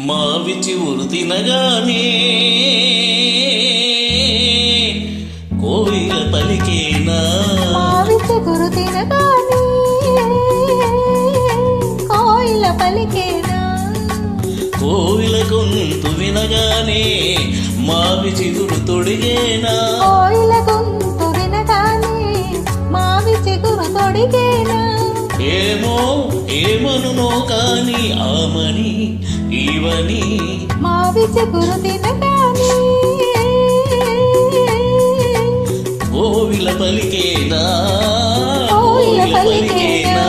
మావి చివురు తినగానే కోయిల పలికేనా, మావి చిగురు తినగానే కోయిల పలికేనా, కోయిల గొంతు వినగానే మావి చిగురు తొడిగేనా, కోయిల గొంతు వినగానే మావి చిగురు తొడిగేనా. ఏమో ఏమనునో కాని ఆమని ఈవని మావి చిగురు తినగానే కోవిల పలికేనా, కోయిల కోవిల పలికేనా. పలికేనా.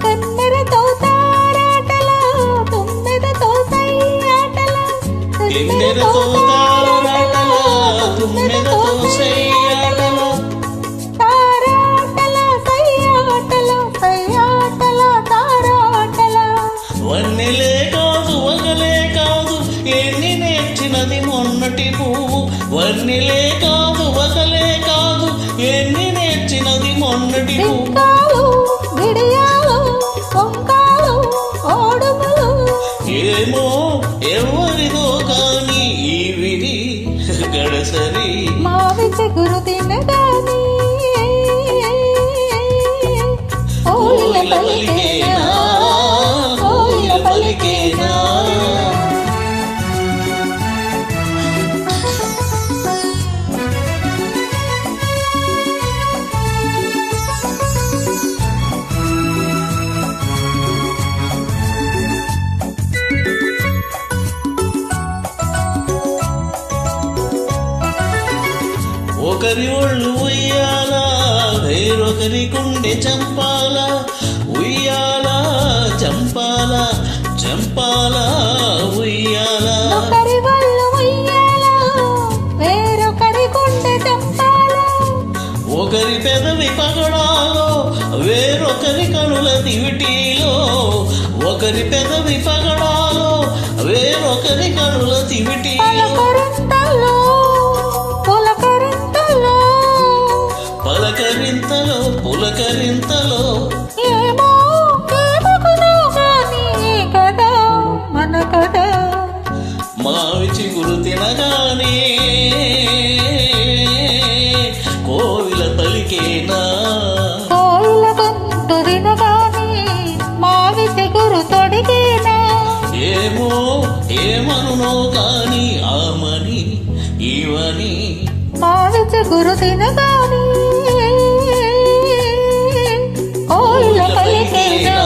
కన్నెరతో తారాటల తుమ్మెదతో సయ్యాటల, ఎన్నెరతో తారాటల తుమ్మెదతో సయ్యాటల, తారాటల సయ్యాటల సయ్యాటల తారాటల. వన్నెలే కాదు వగలే కాదు ఎన్ని నేర్చినది మొన్నటి పువ్వు, వన్నెలే కాదు వగలే కాదు ఎన్ని నేర్చినది మొన్నటి పువ్వు. రింకాలు విడియాలు కొంకాలు ఓడుములు, ఏమో ఎవరిదో కాని ఈ విధి గడసరి మావి చిగురు తినగానే కోయిల కోయిల పలికేనా, పలికేనా, కోయిల కోయిల పలికేనా. పలికేనా. ఒకరి ఒళ్ళు ఉయ్యాల వేరొకరి గుండె చంపాల, ఉయ్యాల చంపాల చంపాల ఉయ్యాల. ఒకరి వళ్ళు ఉయ్యాల వేరొకరి గుండె చంపాల, ఒకరి పెదవి పగడాలో వేరొకరి కనుల దివిటీలో, ఒకరి పెదవి పగడాలో వేరొకరి కనుల దివిటీలో. పలకరింతలో పులకరింతలో, పలకరింతలో పులకరింతలో ఏమో ఏమగునో గాని కదా మన కదా. మావి చిగురు తినగానే కోవిల పలికేనా, కోయిల గొంతు వినగానే మావి చిగురు తొడిగేనా. ఏమో ఏమనునో కాని ఆమని ఈవని మావి చిగురు తినగానే కోయిల పలికేనా.